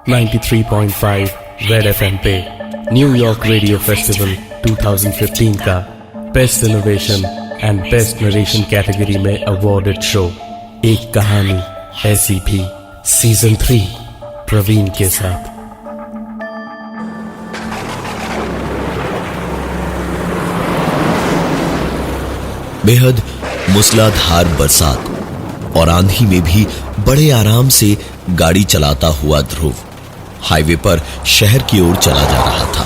93.5 red FM पे New York radio festival 2015 का best innovation and best narration category में awarded show एक कहानी ऐसी भी सीजन 3 प्रवीण के साथ। बेहद मूसलाधार बरसात और आंधी में भी बड़े आराम से गाड़ी चलाता हुआ ध्रुव हाईवे पर शहर की ओर चला जा रहा था।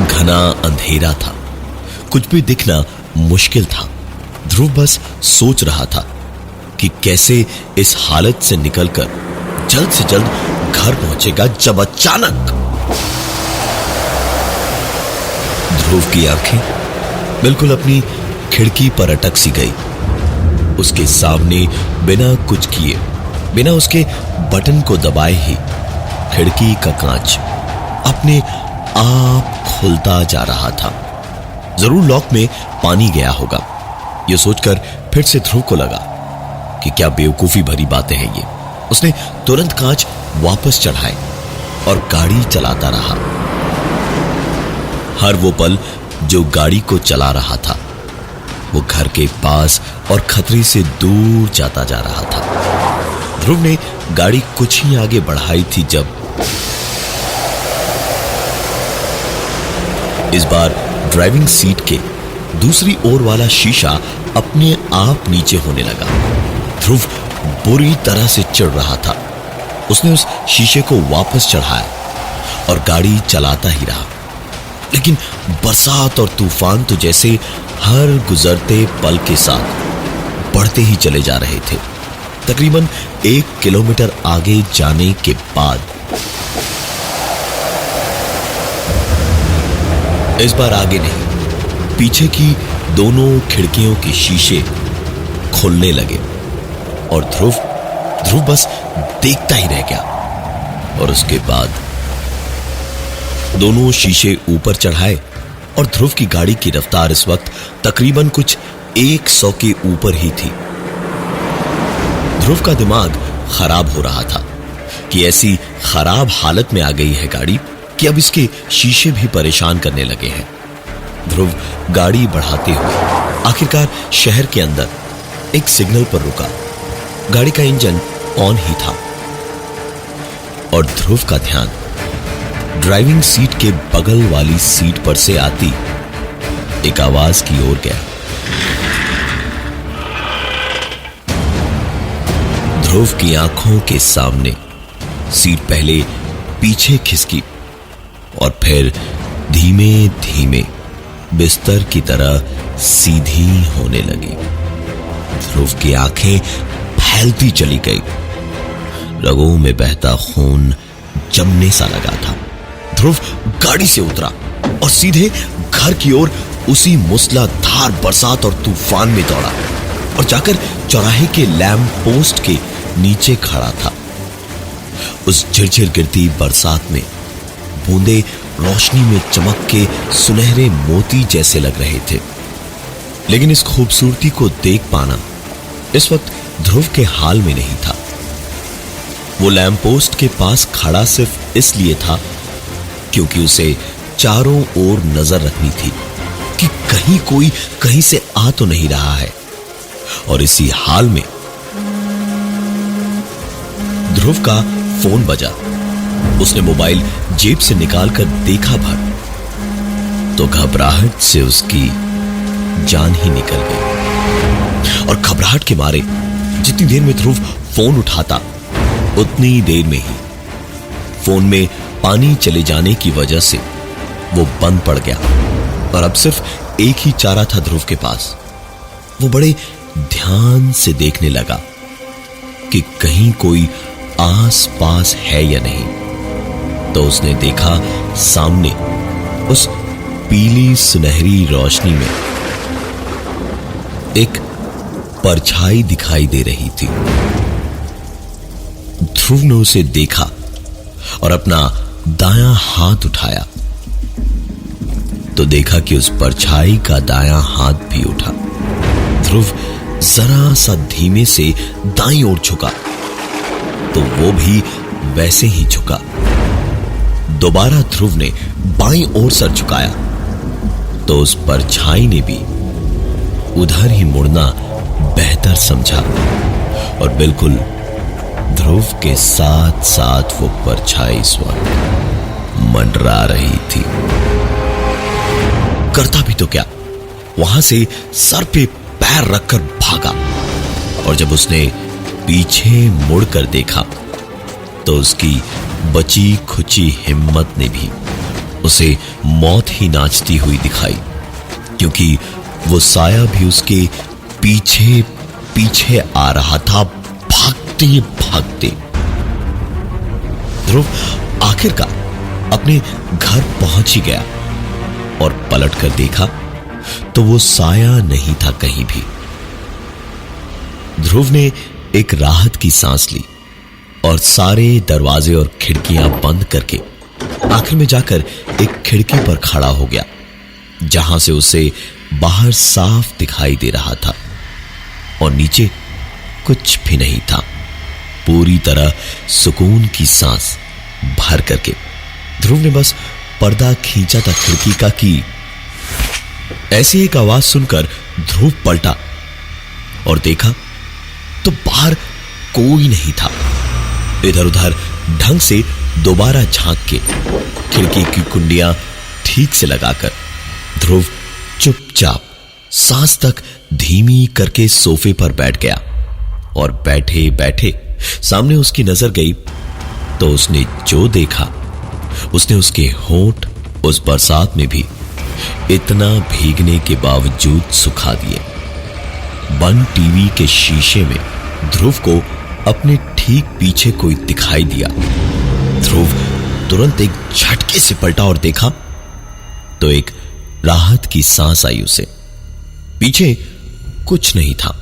घना अंधेरा था, कुछ भी दिखना मुश्किल था। ध्रुव बस सोच रहा था कि कैसे इस हालत से निकलकर जल्द से जल्द घर पहुंचेगा, जब अचानक ध्रुव की आंखें बिल्कुल अपनी खिड़की पर अटक सी गई। उसके सामने बिना कुछ किए, बिना उसके बटन को दबाए ही खिड़की का कांच अपने आप खुलता जा रहा था। जरूर लॉक में पानी गया होगा। यह सोचकर फिर से ध्रुव को लगा कि क्या बेवकूफी भरी बातें हैं ये। उसने तुरंत कांच वापस चढ़ाए और गाड़ी चलाता रहा। हर वो पल जो गाड़ी को चला रहा था वो घर के पास और खतरे से दूर जाता जा रहा था। ध्रुव ने गाड़ी कुछ ही आगे बढ़ाई थी जब इस बार ड्राइविंग सीट के दूसरी ओर वाला शीशा अपने आप नीचे होने लगा। ध्रुव बुरी तरह से चिढ़ रहा था। उसने उस शीशे को वापस चढ़ाया और गाड़ी चलाता ही रहा। लेकिन बरसात और तूफान तो जैसे हर गुजरते पल के साथ बढ़ते ही चले जा रहे थे। तकरीबन 1 किलोमीटर आगे जाने के बाद इस बार आगे नहीं, पीछे की दोनों खिड़कियों के शीशे खुलने लगे और ध्रुव बस देखता ही रह गया। और उसके बाद दोनों शीशे ऊपर चढ़ाए और ध्रुव की गाड़ी की रफ्तार इस वक्त तकरीबन कुछ 100 के ऊपर ही थी। ध्रुव का दिमाग खराब हो रहा था कि ऐसी खराब हालत में आ गई है गाड़ी कि अब इसके शीशे भी परेशान करने लगे हैं। ध्रुव गाड़ी बढ़ाते हुए आखिरकार शहर के अंदर एक सिग्नल पर रुका। गाड़ी का इंजन ऑन ही था और ध्रुव का ध्यान ड्राइविंग सीट के बगल वाली सीट पर से आती एक आवाज की ओर गया। ध्रुव की आंखों के सामने सीट पहले पीछे खिसकी और फिर धीमे धीमे बिस्तर की तरह सीधी होने लगी। ध्रुव की आंखें फैलती चली गई। रगों में बहता खून जमने सा लगा था। ध्रुव गाड़ी से उतरा और सीधे घर की ओर उसी मूसलाधार बरसात और तूफान में दौड़ा और जाकर चौराहे के लैंप पोस्ट के नीचे खड़ा था। उस झिरझिर गिरती बरसात में बूंदे रोशनी में चमक के सुनहरे मोती जैसे लग रहे थे। लेकिन इस खूबसूरती को देख पाना इस वक्त ध्रुव के हाल में नहीं था। वो लैंप पोस्ट के पास खड़ा सिर्फ इसलिए था क्योंकि उसे चारों ओर नजर रखनी थी कि कहीं कोई कहीं से आ तो नहीं रहा है। और इसी हाल में ध्रुव का फोन बजा। उसने मोबाइल जेब से निकालकर देखा भर तो घबराहट से उसकी जान ही निकल गई। और घबराहट के मारे जितनी देर में ध्रुव फोन उठाता उतनी देर में ही फोन में पानी चले जाने की वजह से वो बंद पड़ गया और अब सिर्फ एक ही चारा था ध्रुव के पास। वो बड़े ध्यान से देखने लगा कि कहीं कोई आस पास है या नहीं। तो उसने देखा सामने उस पीली सुनहरी रोशनी में एक परछाई दिखाई दे रही थी। ध्रुव ने उसे देखा और अपना दायां हाथ उठाया तो देखा कि उस परछाई का दायां हाथ भी उठा। ध्रुव जरा सा धीमे से दाईं ओर झुका तो वो भी वैसे ही झुका। दोबारा ध्रुव ने बाईं ओर सर झुकाया तो उस परछाई ने भी उधर ही मुड़ना बेहतर समझा और बिल्कुल ध्रुव के साथ साथ वो परछाई इस वक्त मंडरा रही थी। करता भी तो क्या, वहां से सर पे पैर रखकर भागा और जब उसने पीछे मुड़कर देखा तो उसकी बची खुची हिम्मत ने भी उसे मौत ही नाचती हुई दिखाई, क्योंकि वो साया भी उसके पीछे पीछे आ रहा था, भागते भागते। ध्रुव आखिरकार अपने घर पहुंच ही गया और पलटकर देखा तो वो साया नहीं था कहीं भी। ध्रुव ने एक राहत की सांस ली और सारे दरवाजे और खिड़कियां बंद करके आखिर में जाकर एक खिड़की पर खड़ा हो गया, जहां से उसे बाहर साफ दिखाई दे रहा था और नीचे कुछ भी नहीं था। पूरी तरह सुकून की सांस भर करके ध्रुव ने बस पर्दा खींचा था खिड़की का कि ऐसी एक आवाज सुनकर ध्रुव पलटा और देखा तो बाहर कोई नहीं था। इधर उधर ढंग से दोबारा झांक के खिड़की की कुंडियां ठीक से लगाकर ध्रुव चुपचाप सांस तक धीमी करके सोफे पर बैठ गया और बैठे बैठे सामने उसकी नजर गई तो उसने जो देखा उसने उसके होंठ उस बरसात में भी इतना भीगने के बावजूद सुखा दिए। बंद टीवी के शीशे में ध्रुव को अपने ठीक पीछे कोई दिखाई दिया। ध्रुव तुरंत एक झटके से पलटा और देखा तो एक राहत की सांस आई उसे। पीछे कुछ नहीं था।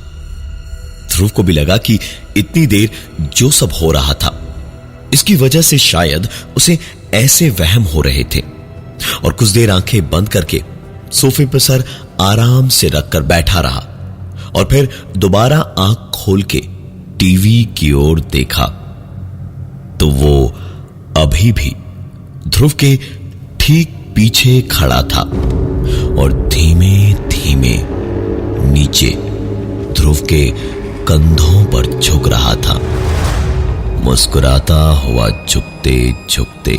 ध्रुव को भी लगा कि इतनी देर जो सब हो रहा था इसकी वजह से शायद उसे ऐसे वहम हो रहे थे और कुछ देर आंखें बंद करके सोफे पर सर आराम से रखकर बैठा रहा और फिर दोबारा आंख खोल के टीवी की ओर देखा तो वो अभी भी ध्रुव के ठीक पीछे खड़ा था और धीमे धीमे नीचे ध्रुव के कंधों पर झुक रहा था। मुस्कुराता हुआ झुकते झुकते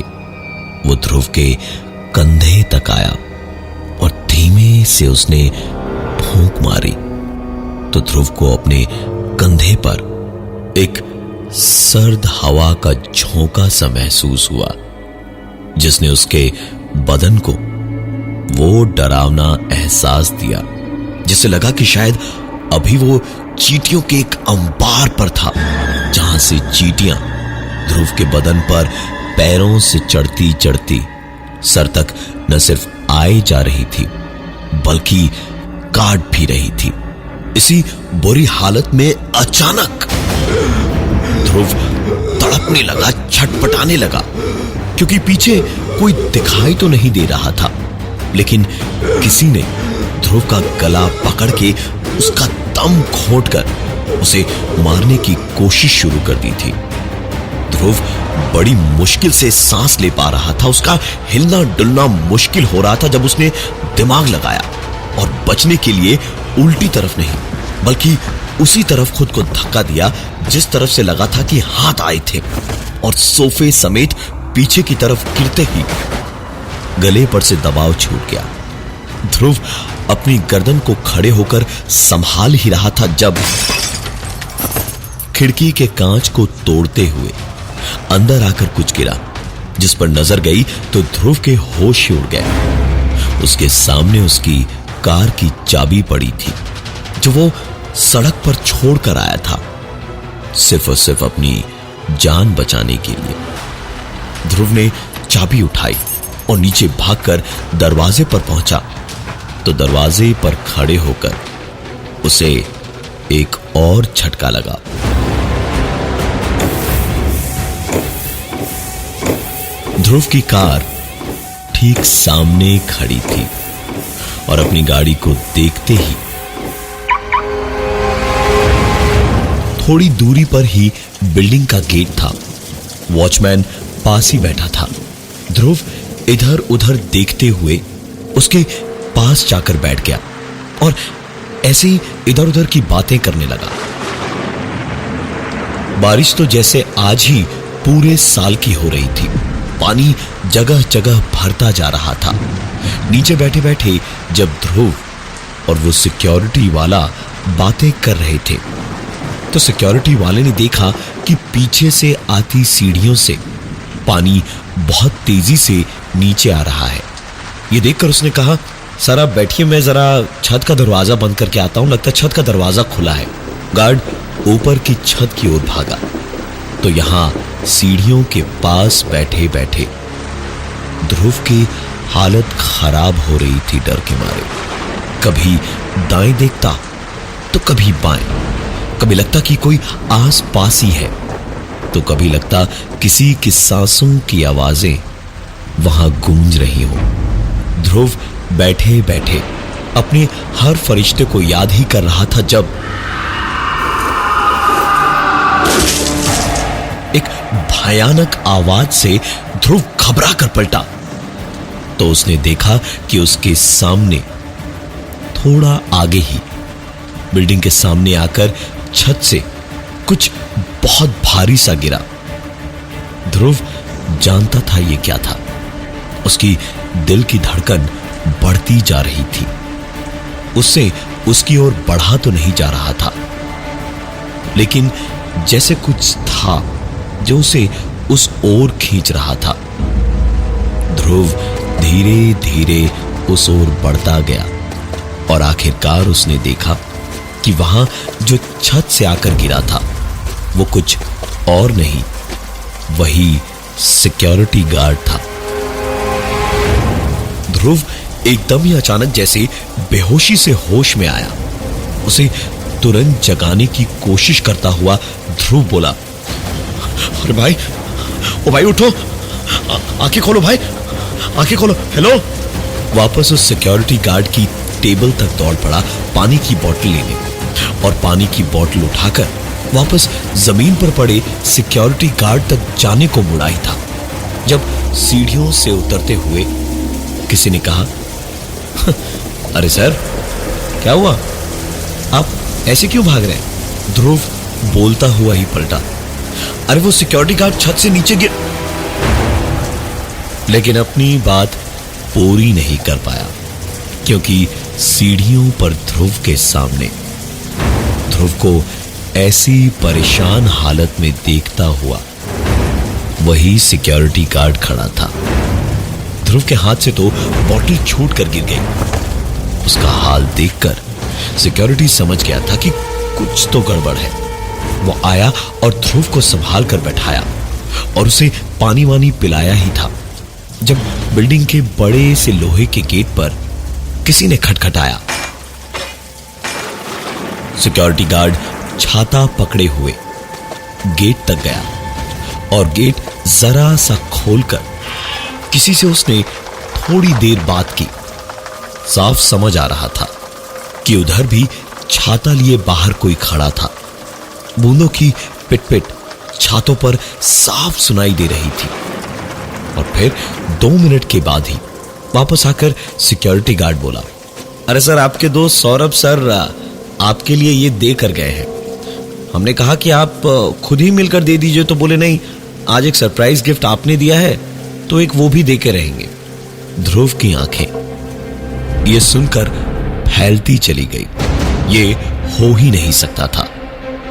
वो ध्रुव के कंधे तक आया और धीमे से उसने फूंक मारी तो ध्रुव को अपने कंधे पर एक सर्द हवा का झोंका सा महसूस हुआ, जिसने उसके बदन को वो डरावना एहसास दिया जिससे लगा कि शायद अभी वो चींटियों के एक अंबार पर था, जहां से चींटियां ध्रुव के बदन पर पैरों से चढ़ती चढ़ती सर तक न सिर्फ आए जा रही थी बल्कि काट भी रही थी। इसी बुरी हालत में अचानक ध्रुव तड़पने लगा, छटपटाने लगा, क्योंकि पीछे कोई दिखाई तो नहीं दे रहा था, लेकिन किसी ने ध्रुव का गला पकड़ के उसका दम घोंटकर उसे मारने की कोशिश शुरू कर दी थी। ध्रुव बड़ी मुश्किल से सांस ले पा रहा था। उसका हिलना डुलना मुश्किल हो रहा था जब उसने दिमाग लगाया और बचने के लिए उल्टी तरफ नहीं बल्कि उसी तरफ खुद को धक्का दिया जिस तरफ से लगा था कि हाथ आए थे और सोफे समेत पीछे की तरफ गिरते ही गले पर से दबाव छूट गया। ध्रुव अपनी गर्दन को खड़े होकर संभाल ही रहा था जब खिड़की के कांच को तोड़ते हुए अंदर आकर कुछ गिरा, जिस पर नजर गई तो ध्रुव के होश उड़ गए। उसके सामने उसकी कार की चाबी पड़ी थी जो वो सड़क पर छोड़कर आया था, सिर्फ और सिर्फ अपनी जान बचाने के लिए। ध्रुव ने चाबी उठाई और नीचे भागकर दरवाजे पर पहुंचा तो दरवाजे पर खड़े होकर उसे एक और झटका लगा। ध्रुव की कार ठीक सामने खड़ी थी और अपनी गाड़ी को देखते ही थोड़ी दूरी पर ही बिल्डिंग का गेट था। वॉचमैन पास ही बैठा था। ध्रुव इधर उधर देखते हुए उसके पास जाकर बैठ गया और ऐसे ही इधर उधर की बातें करने लगा। बारिश तो जैसे आज ही पूरे साल की हो रही थी। पानी जगह जगह भरता जा रहा था। नीचे बैठे बैठे जब ध्रुव और वो सिक्योरिटी वाला बातें कर रहे थे तो सिक्योरिटी वाले ने देखा कि पीछे से आती सीढ़ियों से पानी बहुत तेजी से नीचे आ रहा है। ये देखकर उसने कहा, सर आप बैठिए, मैं जरा छत का दरवाजा बंद करके आता हूं, लगता है छत का दरवाजा खुला है। गार्ड ऊपर की छत की ओर भागा तो यहां सीढ़ियों के पास बैठे बैठे ध्रुव की हालत खराब हो रही थी डर के मारे। कभी दाएं देखता तो कभी बाएं, कभी लगता कि कोई आस पास ही है तो कभी लगता किसी की सांसों की आवाजें वहां गूंज रही हो। ध्रुव बैठे बैठे अपने हर फरिश्ते को याद ही कर रहा था जब एक भयानक आवाज से ध्रुव घबरा कर पलटा तो उसने देखा कि उसके सामने थोड़ा आगे ही बिल्डिंग के सामने आकर छत से कुछ बहुत भारी सा गिरा। ध्रुव जानता था ये क्या था। उसकी दिल की धड़कन बढ़ती जा रही थी। उससे उसकी ओर बढ़ा तो नहीं जा रहा था, लेकिन जैसे कुछ था जो उसे उस ओर खींच रहा था। ध्रुव धीरे धीरे उस ओर बढ़ता गया और आखिरकार उसने देखा कि वहां जो छत से आकर गिरा था वो कुछ और नहीं, वही सिक्योरिटी गार्ड था। ध्रुव एकदम ही अचानक जैसे बेहोशी से होश में आया। उसे तुरंत जगाने की कोशिश करता हुआ ध्रुव बोला, अरे भाई, ओ भाई उठो, आंखें खोलो भाई, आंखें खोलो, हेलो। वापस उस सिक्योरिटी गार्ड की टेबल तक दौड़ पड़ा पानी की बोतल लेने और पानी की बोतल उठाकर वापस जमीन पर पड़े सिक्योरिटी गार्ड तक जाने को मुड़ा ही था जब सीढ़ियों से उतरते हुए किसी ने कहा, अरे सर क्या हुआ, आप ऐसे क्यों भाग रहे हैं? ध्रुव बोलता हुआ ही पलटा, अरे वो सिक्योरिटी गार्ड छत से नीचे गिर, लेकिन अपनी बात पूरी नहीं कर पाया क्योंकि सीढ़ियों पर ध्रुव के सामने ध्रुव को ऐसी परेशान हालत में देखता हुआ वही सिक्योरिटी गार्ड खड़ा था। ध्रुव के हाथ से तो बोतल छूट कर गिर गई। उसका हाल देखकर सिक्योरिटी समझ गया था कि कुछ तो गड़बड़ है। वो आया और ध्रुव को संभाल कर बैठाया और उसे पानी वानी पिलाया ही था जब बिल्डिंग के बड़े से लोहे के गेट पर किसी ने खटखटाया। सिक्योरिटी गार्ड छाता पकड़े हुए गेट तक गया और गेट जरा सा खोलकर किसी से उसने थोड़ी देर बात की। साफ समझ आ रहा था कि उधर भी छाता लिए बाहर कोई खड़ा था। बूंदों की पिट-पिट छातों पर साफ सुनाई दे रही थी और फिर 2 मिनट के बाद ही वापस आकर सिक्योरिटी गार्ड बोला, अरे सर, आपके दोस्त सौरभ सर आपके लिए ये दे कर गए हैं। हमने कहा कि आप खुद ही मिलकर दे दीजिए, तो बोले नहीं, आज एक सरप्राइज गिफ्ट आपने दिया है तो एक वो भी दे के रहेंगे। ध्रुव की आंखें ये सुनकर फैलती चली गई। ये हो ही नहीं सकता था।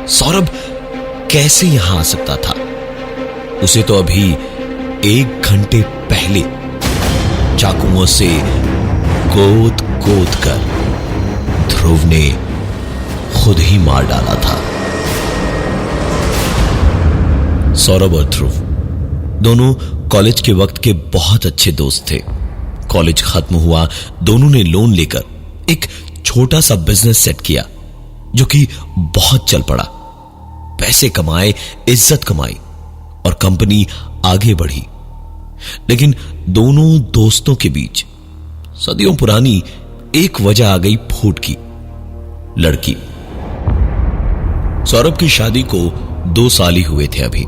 सौरभ कैसे यहां आ सकता था? उसे तो अभी 1 घंटे पहले चाकुओं से गोद गोद कर ध्रुव ने खुद ही मार डाला था। सौरभ और ध्रुव दोनों कॉलेज के वक्त के बहुत अच्छे दोस्त थे। कॉलेज खत्म हुआ, दोनों ने लोन लेकर एक छोटा सा बिजनेस सेट किया जो कि बहुत चल पड़ा। पैसे कमाए, इज्जत कमाई और कंपनी आगे बढ़ी। लेकिन दोनों दोस्तों के बीच सदियों पुरानी एक वजह आ गई फूट की, लड़की। सौरभ की शादी को 2 साल ही हुए थे अभी।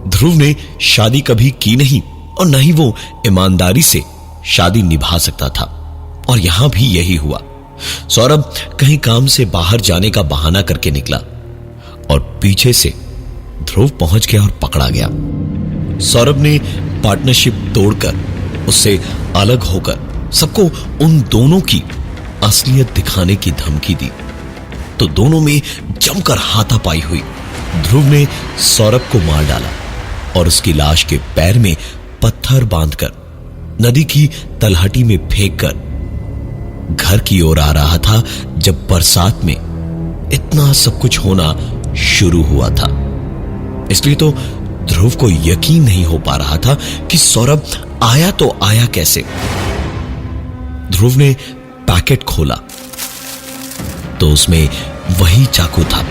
ध्रुव ने शादी कभी की नहीं और न ही वो ईमानदारी से शादी निभा सकता था, और यहां भी यही हुआ। सौरभ कहीं काम से बाहर जाने का बहाना करके निकला और पीछे से ध्रुव पहुंच गया और पकड़ा गया। सौरभ ने पार्टनरशिप तोड़कर, उससे अलग होकर सबको उन दोनों की असलियत दिखाने की धमकी दी, तो दोनों में जमकर हाथापाई हुई। ध्रुव ने सौरभ को मार डाला और उसकी लाश के पैर में पत्थर बांधकर नदी की तलहटी में फेंककर घर की ओर आ रहा था जब बरसात में इतना सब कुछ होना शुरू हुआ था। इसलिए तो ध्रुव को यकीन नहीं हो पा रहा था कि सौरभ आया तो आया कैसे। ध्रुव ने पैकेट खोला तो उसमें वही चाकू था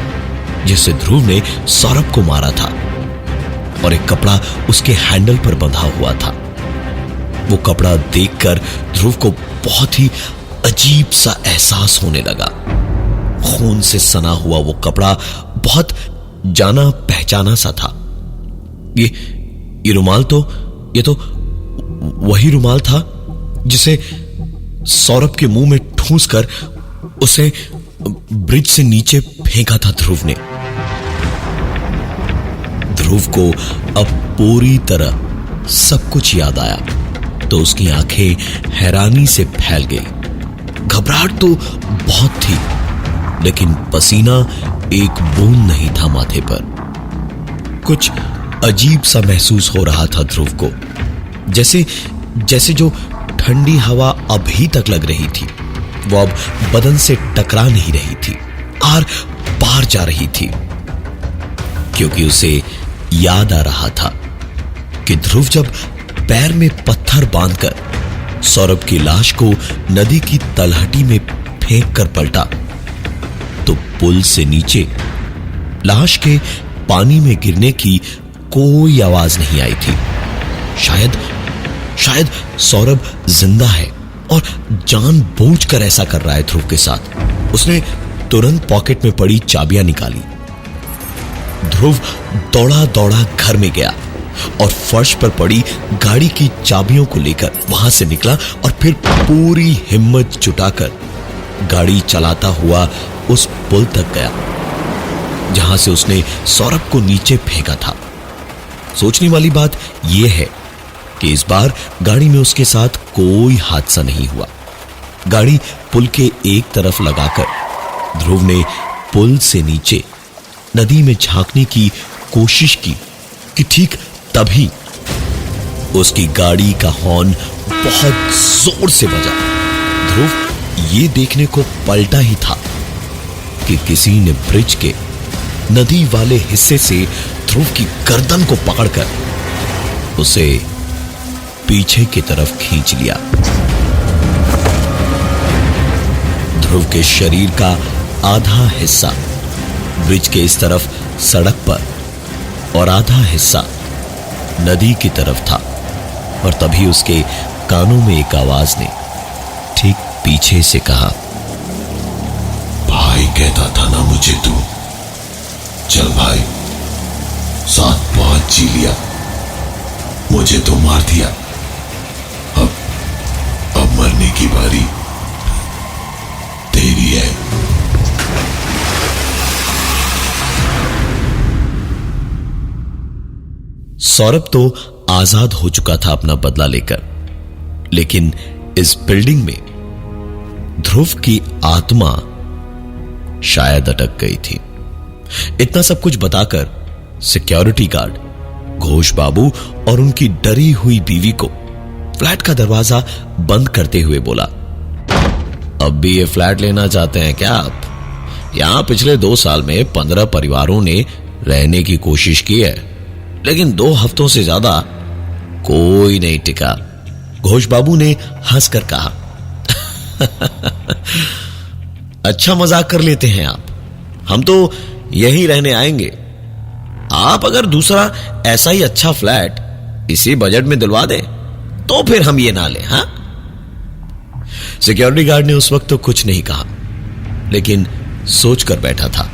जिससे ध्रुव ने सौरभ को मारा था, और एक कपड़ा उसके हैंडल पर बंधा हुआ था। वो कपड़ा देखकर ध्रुव को बहुत ही अजीब सा एहसास होने लगा। खून से सना हुआ वो कपड़ा बहुत जाना पहचाना सा था। ये रुमाल तो वही रुमाल था जिसे सौरभ के मुंह में ठूंस कर उसे ब्रिज से नीचे फेंका था ध्रुव ने। ध्रुव को अब पूरी तरह सब कुछ याद आया तो उसकी आंखें हैरानी से फैल गई। घबराहट तो बहुत थी, लेकिन पसीना एक बूंद नहीं था माथे पर। कुछ अजीब सा महसूस हो रहा था ध्रुव को, जैसे जो ठंडी हवा अभी तक लग रही थी वो अब बदन से टकरा नहीं रही थी, आर पार जा रही थी, क्योंकि उसे याद आ रहा था कि ध्रुव जब पैर में पत्थर बांधकर सौरभ की लाश को नदी की तलहटी में फेंक कर पलटा तो पुल से नीचे लाश के पानी में गिरने की कोई आवाज नहीं आई थी। शायद सौरभ जिंदा है और जानबूझकर ऐसा कर रहा है ध्रुव के साथ। उसने तुरंत पॉकेट में पड़ी चाबियां निकाली। ध्रुव दौड़ा घर में गया और फर्श पर पड़ी गाड़ी की चाबियों को लेकर वहां से निकला और फिर पूरी हिम्मत जुटाकर गाड़ी चलाता हुआ उस पुल तक गया जहां से उसने सौरभ को नीचे फेंका था। सोचने वाली बात यह है कि इस बार गाड़ी में उसके साथ कोई हादसा नहीं हुआ। गाड़ी पुल के एक तरफ लगाकर ध्रुव ने पुल से नीचे नदी में झांकने की कोशिश की कि ठीक तभी उसकी गाड़ी का हॉर्न बहुत जोर से बजा। ध्रुव ये देखने को पलटा ही था कि किसी ने ब्रिज के नदी वाले हिस्से से ध्रुव की गर्दन को पकड़कर उसे पीछे की तरफ खींच लिया। ध्रुव के शरीर का आधा हिस्सा ब्रिज के इस तरफ सड़क पर और आधा हिस्सा नदी की तरफ था, और तभी उसके कानों में एक आवाज ने ठीक पीछे से कहा, भाई कहता था ना मुझे तू, चल भाई साथ बहुत जी लिया, मुझे तो मार दिया, अब मरने की बारी तेरी है। सौरभ तो आजाद हो चुका था अपना बदला लेकर, लेकिन इस बिल्डिंग में ध्रुव की आत्मा शायद अटक गई थी। इतना सब कुछ बताकर सिक्योरिटी गार्ड घोष बाबू और उनकी डरी हुई बीवी को फ्लैट का दरवाजा बंद करते हुए बोला, अब भी ये फ्लैट लेना चाहते हैं क्या आप? यहां पिछले 2 साल में 15 परिवारों ने रहने की कोशिश की है, लेकिन 2 हफ्तों से ज्यादा कोई नहीं टिका। घोष बाबू ने हंसकर कहा, अच्छा मजाक कर लेते हैं आप, हम तो यहीं रहने आएंगे। आप अगर दूसरा ऐसा ही अच्छा फ्लैट इसी बजट में दिलवा दें तो फिर हम ये ना लें। हां? सिक्योरिटी गार्ड ने उस वक्त तो कुछ नहीं कहा, लेकिन सोच कर बैठा था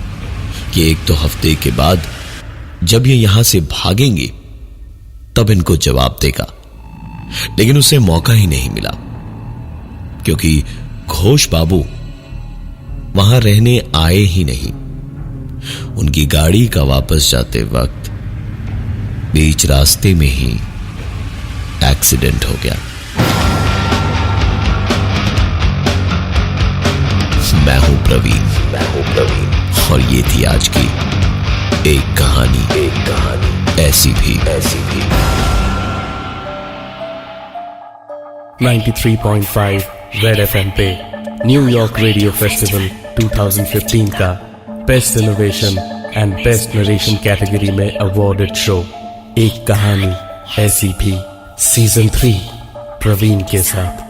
कि एक दो हफ्ते के बाद जब ये यहां से भागेंगे तब इनको जवाब देगा, लेकिन उसे मौका ही नहीं मिला क्योंकि घोष बाबू वहां रहने आए ही नहीं। उनकी गाड़ी का वापस जाते वक्त बीच रास्ते में ही एक्सीडेंट हो गया। मैं हूं प्रवीण और ये थी आज की एक कहानी ऐसी भी 93.5 रेड एफएम पे न्यूयॉर्क रेडियो फेस्टिवल 2015 का best innovation and best narration category में अवॉर्डेड शो एक कहानी ऐसी भी सीजन 3 प्रवीण के साथ।